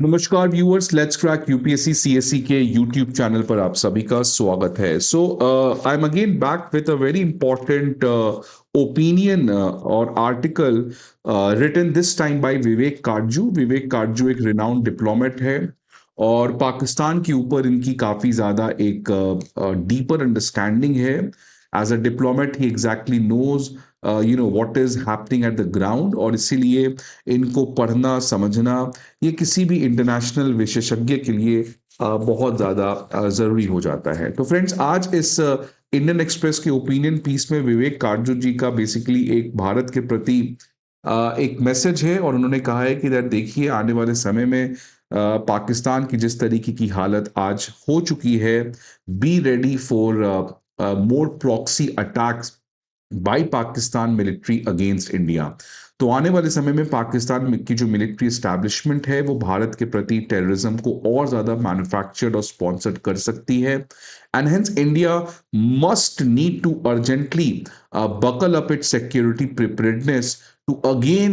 नमस्कार viewers, let's crack UPSC CSC के YouTube channel पर आप सभी का स्वागत है। So I am again back with a very important opinion और article written this time by Vivek Katju. Vivek Katju एक रिनाउंड डिप्लोमेट है और पाकिस्तान के ऊपर इनकी काफ़ी ज़्यादा एक डीपर अंडरस्टैंडिंग है। As a diplomat he exactly knows what is happening at the ground, और इसीलिए इनको पढ़ना समझना ये किसी भी इंटरनेशनल विशेषज्ञ के लिए बहुत ज़्यादा ज़रूरी हो जाता है। तो फ्रेंड्स, आज इस इंडियन एक्सप्रेस के ओपिनियन पीस में विवेक काटजू जी का बेसिकली एक भारत के प्रति एक मैसेज है, और उन्होंने कहा है कि यार देखिए, आने वाले समय में पाकिस्तान की जिस तरीके की हालत आज हो चुकी है, be ready for more proxy attacks by Pakistan military against India. तो आने वाले समय में पाकिस्तान की जो मिलिट्री एस्टैब्लिशमेंट है वो भारत के प्रति टेररिज्म को और ज्यादा मैन्युफैक्चर्ड और स्पॉन्सर्ड कर सकती है। And hence India must need to urgently buckle up its security preparedness to again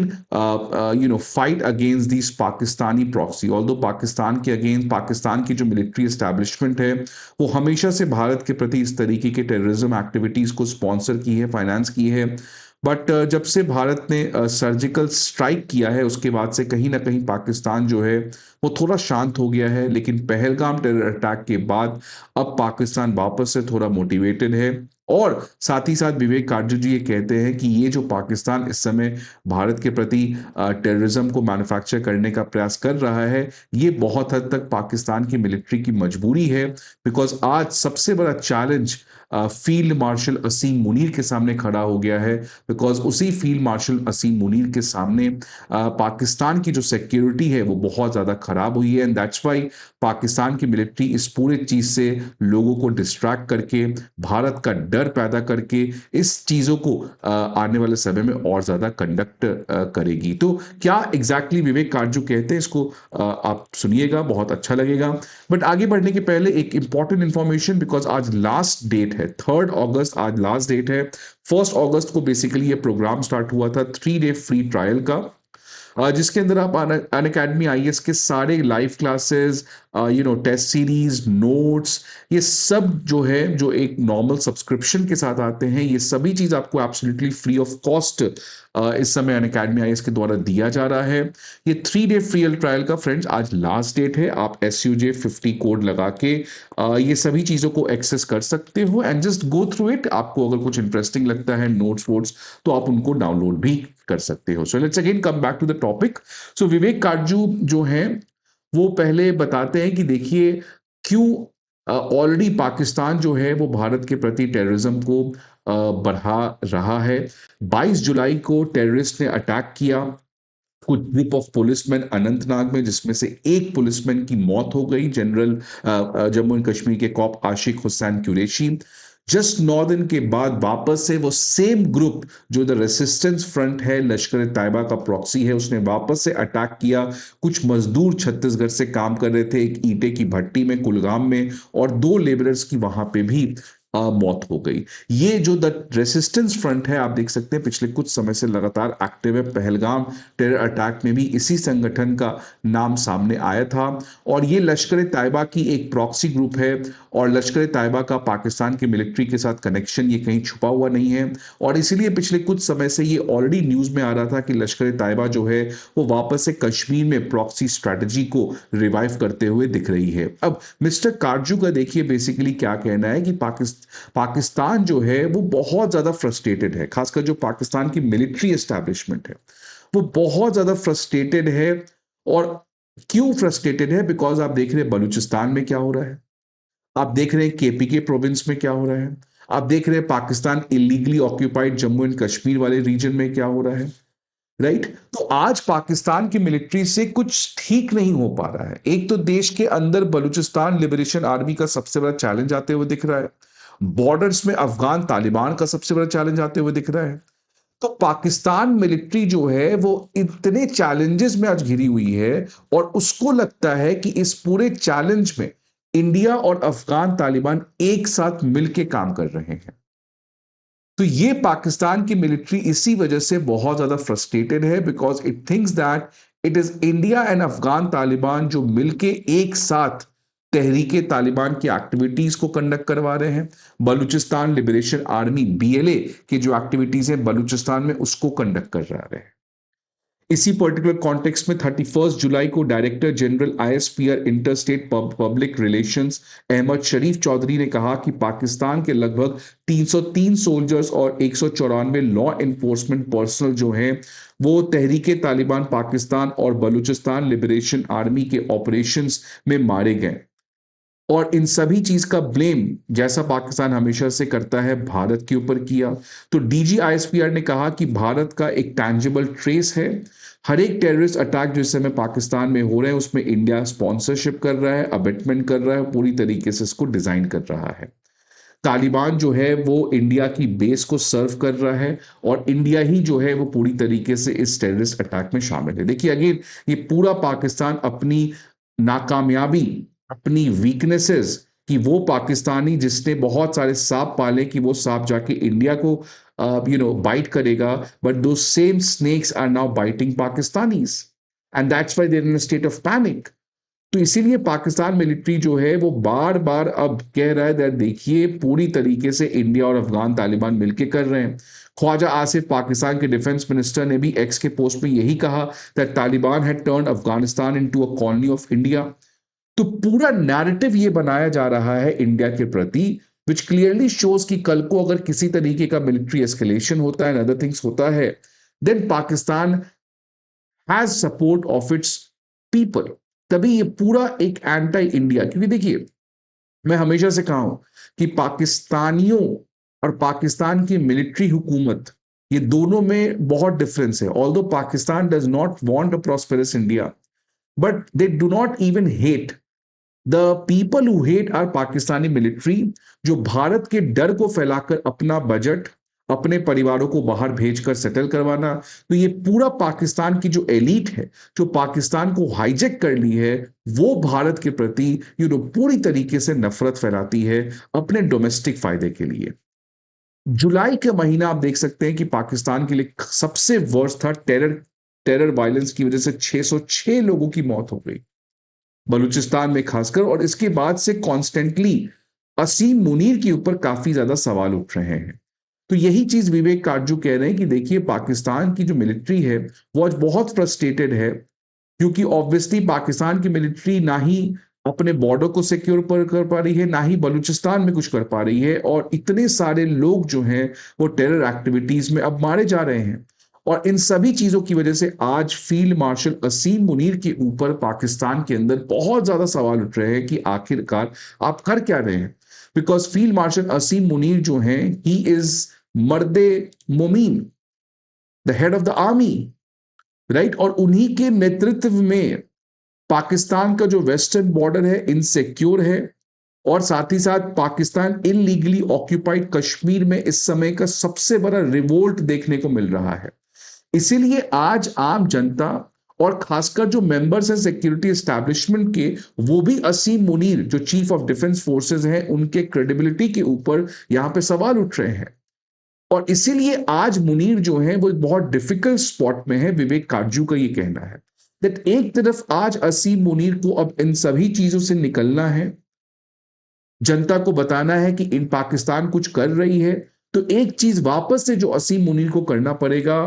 fight against these Pakistani proxy। although Pakistan की जो मिलिट्री एस्टैब्लिशमेंट है वो हमेशा से भारत के प्रति इस तरीके के टेररिज्म एक्टिविटीज को स्पॉन्सर की है, फाइनेंस की है। बट जब से भारत ने सर्जिकल स्ट्राइक किया है उसके बाद से कहीं ना कहीं पाकिस्तान जो है वो थोड़ा शांत हो गया है। लेकिन पहलगाम टेरर अटैक के बाद अब पाकिस्तान वापस से थोड़ा मोटिवेटेड है। और साथ ही साथ विवेक काटजू जी ये कहते हैं कि ये जो पाकिस्तान इस समय भारत के प्रति टेररिज्म को मैन्युफैक्चर करने का प्रयास कर रहा है, ये बहुत हद तक पाकिस्तान की मिलिट्री की मजबूरी है। बिकॉज आज सबसे बड़ा चैलेंज फील्ड मार्शल असीम मुनीर के सामने खड़ा हो गया है। बिकॉज उसी फील्ड मार्शल असीम मुनीर के सामने पाकिस्तान की जो सिक्योरिटी है वो बहुत ज़्यादा खराब हुई है। एंड दैट्स वाई पाकिस्तान की मिलिट्री इस पूरे चीज़ से लोगों को डिस्ट्रैक्ट करके, भारत का डर पैदा करके इस चीज़ों को आने वाले समय में और ज़्यादा कंडक्ट करेगी। तो क्या एग्जैक्टली विवेक काटजू कहते हैं, इसको आप सुनिएगा, बहुत अच्छा लगेगा। बट आगे बढ़ने के पहले एक इंपॉर्टेंट इंफॉर्मेशन, बिकॉज आज लास्ट डेट है 3 अगस्त, आज लास्ट डेट है। 1 अगस्त को बेसिकली ये प्रोग्राम स्टार्ट हुआ था 3 डे फ्री ट्रायल का, जिसके अंदर आप अन अकेडमी आईएएस के सारे live classes, test series, notes, ये सब जो है, जो एक नॉर्मल सब्सक्रिप्शन के साथ आते हैं, ये सभी चीज आपको एब्सोल्युटली फ्री ऑफ कॉस्ट इस समय अन अकेडमी आईएएस के द्वारा दिया जा रहा है। ये 3 डे फ्री ट्रायल का फ्रेंड्स आज लास्ट डेट है। आप SUJ50 कोड लगा के ये सभी चीजों को एक्सेस कर सकते हो and just go through it. आपको अगर कुछ इंटरेस्टिंग लगता है, नोट्स वोट्स, तो आप उनको डाउनलोड भी कर सकते हो। So let's again come back to the topic. So Vivek Katju जो है वो पहले बताते हैं कि देखिए क्यों ऑलरेडी पाकिस्तान जो है वो भारत के प्रति टेररिज्म को बढ़ा रहा है। 22 जुलाई को टेररिस्ट ने अटैक किया कुछ ग्रुप ऑफ पुलिसमैन अनंतनाग में, जिसमें से एक पुलिसमैन की मौत हो गई, जनरल जम्मू एंड कश्मीर के कॉप आशिक हुसैन कुरैशी। जस्ट 9 दिन के बाद वापस से वो सेम ग्रुप जो द रेसिस्टेंस फ्रंट है, लश्कर तैयबा का प्रॉक्सी है, उसने वापस से अटैक किया। कुछ मजदूर छत्तीसगढ़ से काम कर रहे थे एक ईंटे की भट्टी में कुलगाम में, और 2 लेबरर्स की वहां पे भी मौत हो गई। ये जो द रेसिस्टेंस फ्रंट है, आप देख सकते हैं पिछले कुछ समय से लगातार एक्टिव है। पहलगाम टेरर अटैक में भी इसी संगठन का नाम सामने आया था। और ये लश्कर तैयबा की एक प्रॉक्सी ग्रुप है, और लश्कर तैयबा का पाकिस्तान की मिलिट्री के साथ कनेक्शन ये कहीं छुपा हुआ नहीं है। और इसीलिए पिछले कुछ समय से ये ऑलरेडी न्यूज में आ रहा था कि लश्कर तैयबा जो है वो वापस से कश्मीर में प्रॉक्सी स्ट्रैटेजी को रिवाइव करते हुए दिख रही है। अब मिस्टर काटजू का देखिए बेसिकली क्या कहना है कि पाकिस्तान जो है वो बहुत ज्यादा फ्रस्ट्रेटेड है। खासकर जो पाकिस्तान की मिलिट्री एस्टैब्लिशमेंट है वो बहुत ज्यादा फ्रस्ट्रेटेड है। और क्यों फ्रस्ट्रेटेड है? बिकॉज आप देख रहे हैं बलूचिस्तान में क्या हो रहा है, आप देख रहे हैं KPK प्रोविंस में क्या हो रहा है, आप देख रहे हैं Pakistan illegally occupied Jammu and Kashmir वाले रीजन में क्या हो रहा है, राइट। तो आज पाकिस्तान की मिलिट्री से कुछ ठीक नहीं हो पा रहा है। एक तो देश के अंदर बलूचिस्तान लिबरेशन आर्मी का सबसे बड़ा चैलेंज आते हुए दिख रहा है, बॉर्डर्स में अफगान तालिबान का सबसे बड़ा चैलेंज आते हुए दिख रहा है। तो पाकिस्तान मिलिट्री जो है वो इतने चैलेंजेस में आज घिरी हुई है, और उसको लगता है कि इस पूरे चैलेंज में इंडिया और अफगान तालिबान एक साथ मिलकर काम कर रहे हैं। तो ये पाकिस्तान की मिलिट्री इसी वजह से बहुत ज्यादा फ्रस्ट्रेटेड है, because it thinks that it is India and Afghan Taliban जो मिलके एक साथ तहरीके तालिबान की एक्टिविटीज को कंडक्ट करवा रहे हैं। बलूचिस्तान लिबरेशन आर्मी बीएलए की जो एक्टिविटीज है बलूचिस्तान में उसको कंडक्ट कर रहे हैं। इसी पर्टिकुलर कॉन्टेक्स्ट में 31 जुलाई को director general ISPR interstate public relations Ahmed Sharif Chaudhry ने कहा कि पाकिस्तान के लगभग 303 सोल्जर्स और 194 लॉ एनफोर्समेंट पर्सनल जो हैं वो तहरीके तालिबान पाकिस्तान और बलूचिस्तान लिबरेशन आर्मी के ऑपरेशंस में मारे गए। और इन सभी चीज का ब्लेम जैसा पाकिस्तान हमेशा से करता है भारत के ऊपर किया। तो डीजी आईएसपीआर ने कहा कि भारत का एक टैंजिबल ट्रेस है। हर एक टेररिस्ट अटैक जो इस समय पाकिस्तान में हो रहे हैं उसमें इंडिया स्पॉन्सरशिप कर रहा है, अबेटमेंट कर रहा है, पूरी तरीके से इसको डिजाइन कर रहा है। तालिबान जो है वो इंडिया की बेस को सर्व कर रहा है और इंडिया ही जो है वो पूरी तरीके से इस टेररिस्ट अटैक में शामिल है। देखिए अगेन ये पूरा पाकिस्तान अपनी नाकामयाबी, अपनी वीकनेसेस कि वो पाकिस्तानी जिसने बहुत सारे सांप पाले कि वो सांप जाके इंडिया को बाइट करेगा, but those same snakes are now biting Pakistanis and that's why they are in a state of panic. तो इसीलिए पाकिस्तान मिलिट्री जो है वो बार बार अब कह रहा है देखिए पूरी तरीके से इंडिया और अफगान तालिबान मिलकर कर रहे हैं। ख्वाजा आसिफ पाकिस्तान के डिफेंस मिनिस्टर ने भी एक्स के पोस्ट में यही कहा that Taliban had turned Afghanistan into a colony of India. तो पूरा नैरेटिव ये बनाया जा रहा है इंडिया के प्रति विच क्लियरली शोज कि कल को अगर किसी तरीके का मिलिट्री एस्केलेशन होता है, अदर थिंग्स होता है, then Pakistan has support of its people. तभी ये पूरा एक एंटी इंडिया, क्योंकि देखिए मैं हमेशा से कहा हूं कि पाकिस्तानियों और पाकिस्तान की मिलिट्री हुकूमत ये दोनों में बहुत डिफरेंस है। Although Pakistan does not want a prosperous India but they do not even hate the people who hate our Pakistani military, जो भारत के डर को फैलाकर अपना बजट अपने परिवारों को बाहर भेजकर सेटल करवाना। तो ये पूरा पाकिस्तान की जो एलीट है जो पाकिस्तान को हाईजेक कर ली है वो भारत के प्रति पूरी तरीके से नफरत फैलाती है अपने डोमेस्टिक फायदे के लिए। जुलाई के महीना आप देख सकते हैं कि पाकिस्तान के लिए सबसे वर्स्ट था। टेरर वायलेंस की वजह से 606 लोगों की मौत हो गई बलूचिस्तान में खासकर, और इसके बाद से कॉन्स्टेंटली असीम मुनीर के ऊपर काफी ज्यादा सवाल उठ रहे हैं। तो यही चीज विवेक काटजू कह रहे हैं कि देखिए पाकिस्तान की जो मिलिट्री है वो आज बहुत फ्रस्ट्रेटेड है, क्योंकि ऑब्वियसली पाकिस्तान की मिलिट्री ना ही अपने बॉर्डर को सिक्योर कर पा रही है, ना ही बलूचिस्तान में कुछ कर पा रही है, और इतने सारे लोग जो हैं वो टेरर एक्टिविटीज में अब मारे जा रहे हैं। और इन सभी चीजों की वजह से आज फील्ड मार्शल असीम मुनीर के ऊपर पाकिस्तान के अंदर बहुत ज्यादा सवाल उठ रहे हैं कि आखिरकार आप कर क्या रहे हैं। बिकॉज फील्ड मार्शल असीम मुनीर जो हैं ही इज मर्दे Momin, the head of the army, right. और उन्हीं के नेतृत्व में पाकिस्तान का जो वेस्टर्न बॉर्डर है इनसिक्योर है, और साथ ही साथ पाकिस्तान इनलीगली ऑक्यूपाइड कश्मीर में इस समय का सबसे बड़ा रिवोल्ट देखने को मिल रहा है। इसीलिए आज आम जनता और खासकर जो मेंबर्स हैं सिक्योरिटी एस्टैब्लिशमेंट के, वो भी असीम मुनीर जो चीफ ऑफ डिफेंस फोर्सेस हैं उनके क्रेडिबिलिटी के ऊपर यहां पे सवाल उठ रहे हैं। और इसीलिए आज मुनीर जो है वो एक बहुत डिफिकल्ट स्पॉट में है। विवेक काटजू का ये कहना है दैट एक तरफ आज असीम मुनीर को अब इन सभी चीजों से निकलना है, जनता को बताना है कि इन पाकिस्तान कुछ कर रही है, तो एक चीज वापस से जो असीम मुनीर को करना पड़ेगा,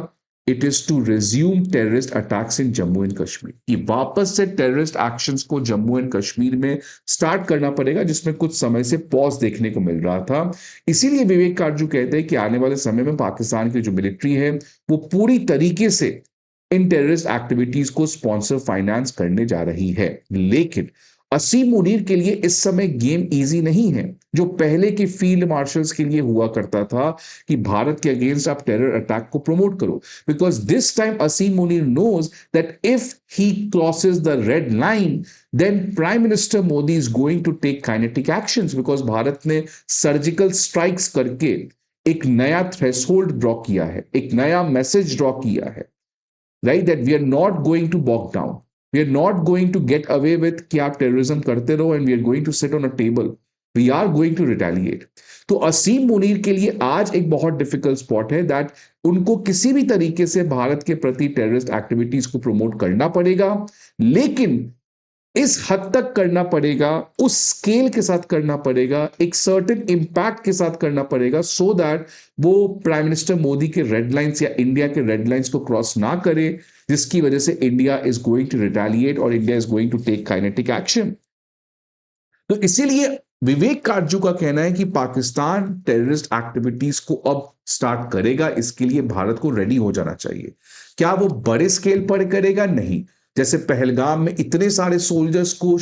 it is to resume terrorist attacks in Jammu and Kashmir. कि वापस से टेररिस्ट एक्शंस को जम्मू एंड कश्मीर में स्टार्ट करना पड़ेगा, जिसमें कुछ समय से पॉज देखने को मिल रहा था। इसीलिए विवेक काटजू कहते हैं कि आने वाले समय में पाकिस्तान की जो मिलिट्री है वो पूरी तरीके से इन टेररिस्ट एक्टिविटीज को स्पॉन्सर फाइनेंस करने जा रही है। लेकिन असीम मुनीर के लिए इस समय गेम इजी नहीं है, जो पहले के फील्ड मार्शल्स के लिए हुआ करता था कि भारत के अगेंस्ट आप टेरर अटैक को प्रमोट करो। Because this time Asim Munir knows that if he crosses the red line then prime minister Modi is going to take kinetic actions. Because Bharat ने सर्जिकल स्ट्राइक्स करके एक नया थ्रेशोल्ड ड्रॉ किया है, एक नया मैसेज ड्रॉ किया है, right, that we are not going to back down, we are not going to get away with कि आप टेररिज्म करते रहो and we are going to sit on a table. We are going to retaliate. तो असीम मुनीर के लिए आज एक बहुत डिफिकल्ट स्पॉट है दैट उनको किसी भी तरीके से भारत के प्रति टेररिस्ट एक्टिविटीज को प्रमोट करना पड़ेगा, लेकिन इस हद तक करना पड़ेगा, उस स्केल के साथ करना पड़ेगा, एक सर्टेन इंपैक्ट के साथ करना पड़ेगा, सो दैट वो प्राइम मिनिस्टर मोदी के रेड लाइंस या इंडिया के रेड लाइंस को क्रॉस ना करे, जिसकी वजह से India is going to retaliate और India is going to take kinetic action. तो इसीलिए विवेक काटजू का कहना है कि पाकिस्तान टेररिस्ट एक्टिविटीज को अब स्टार्ट करेगा, इसके लिए भारत को रेडी हो जाना चाहिए। क्या वो बड़े स्केल पर करेगा? नहीं। जैसे पहलगाम में इतने सारे सोल्जर्स को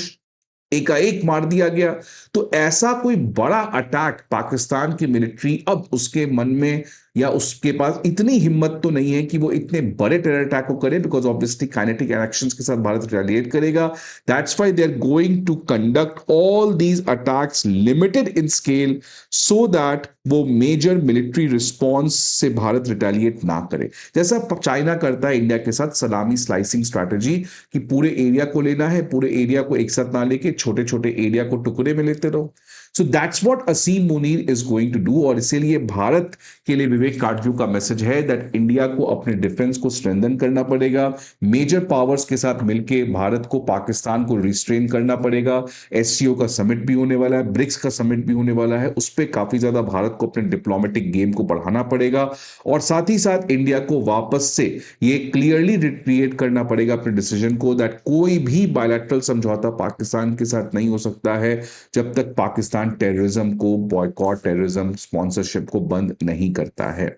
एकाएक मार दिया गया, तो ऐसा कोई बड़ा अटैक पाकिस्तान की मिलिट्री अब उसके मन में या उसके पास इतनी हिम्मत तो नहीं है कि वो इतने बड़े टेरर अटैक को करे, बिकॉज ऑब्वियसली काइनेटिक एक्शंस के साथ भारत रिटेलिएट करेगा। That's why they are going to conduct all these attacks limited in scale, so that वो मेजर मिलिट्री रिस्पॉन्स से भारत रिटेलिएट ना करे, जैसा चाइना करता है इंडिया के साथ सलामी स्लाइसिंग स्ट्रैटेजी, कि पूरे एरिया को लेना है, पूरे एरिया को एक साथ ना लेके छोटे छोटे एरिया को टुकड़े में लेते रहो। So that's what Asim Munir is going to do. और इसीलिए भारत के लिए विवेक काटजू का मैसेज है दैट इंडिया को अपने डिफेंस को स्ट्रेंथन करना पड़ेगा, मेजर पावर्स के साथ मिलकर भारत को पाकिस्तान को रिस्ट्रेन करना पड़ेगा। एससीओ का समिट भी होने वाला है, ब्रिक्स का समिट भी होने वाला है, उस पर काफी ज्यादा भारत को अपने डिप्लोमेटिक गेम को बढ़ाना पड़ेगा, और साथ ही साथ इंडिया को वापस से ये क्लियरली रिट्रिएट करना पड़ेगा अपने डिसीजन को दैट कोई भी बायलैटरल समझौता पाकिस्तान के साथ नहीं हो सकता है जब तक पाकिस्तान टेररिज्म को, बॉयकॉट टेररिज्म स्पॉन्सरशिप को बंद नहीं करता है।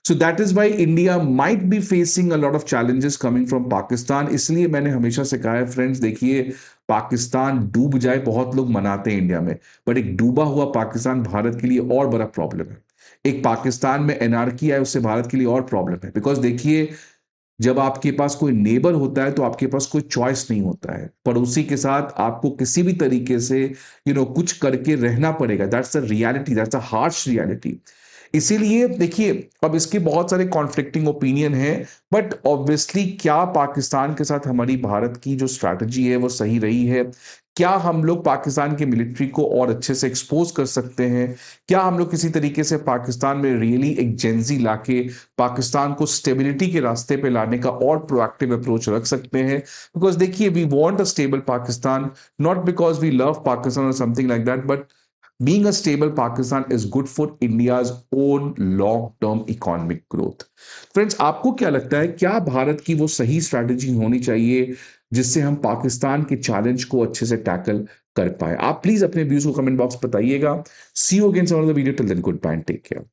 So that is why India might be facing a lot of challenges coming from Pakistan। इसलिए मैंने हमेशा से कहा है फ्रेंड्स, देखिए पाकिस्तान डूब जाए बहुत लोग मनाते हैं इंडिया में, बट एक डूबा हुआ पाकिस्तान भारत के लिए और बड़ा प्रॉब्लम है। एक पाकिस्तान में एनार्की आए उससे भारत के लिए और प्रॉब्लम है, बिकॉज देखिए जब आपके पास कोई नेबर होता है तो आपके पास कोई चॉइस नहीं होता है, पड़ोसी के साथ आपको किसी भी तरीके से कुछ करके रहना पड़ेगा। That's the reality, that's the harsh reality. इसीलिए देखिए अब इसके बहुत सारे कॉन्फ्लिक्टिंग ओपिनियन हैं, बट ऑब्वियसली क्या पाकिस्तान के साथ हमारी भारत की जो स्ट्रैटेजी है वो सही रही है? क्या हम लोग पाकिस्तान के मिलिट्री को और अच्छे से एक्सपोज कर सकते हैं? क्या हम लोग किसी तरीके से पाकिस्तान में रियली एक जेंजी लाके पाकिस्तान को स्टेबिलिटी के रास्ते पे लाने का और प्रोएक्टिव अप्रोच रख सकते हैं? बिकॉज देखिए we want a stable Pakistan, not because we love Pakistan और something like that, but being a stable Pakistan is good for India's own long-term economic growth। Friends, आपको क्या लगता है, क्या भारत की वो सही स्ट्रैटेजी होनी चाहिए जिससे हम पाकिस्तान के चैलेंज को अच्छे से टैकल कर पाए? आप प्लीज अपने व्यूज को कमेंट बॉक्स बताइएगा। See you again some other video, till then goodbye, take care.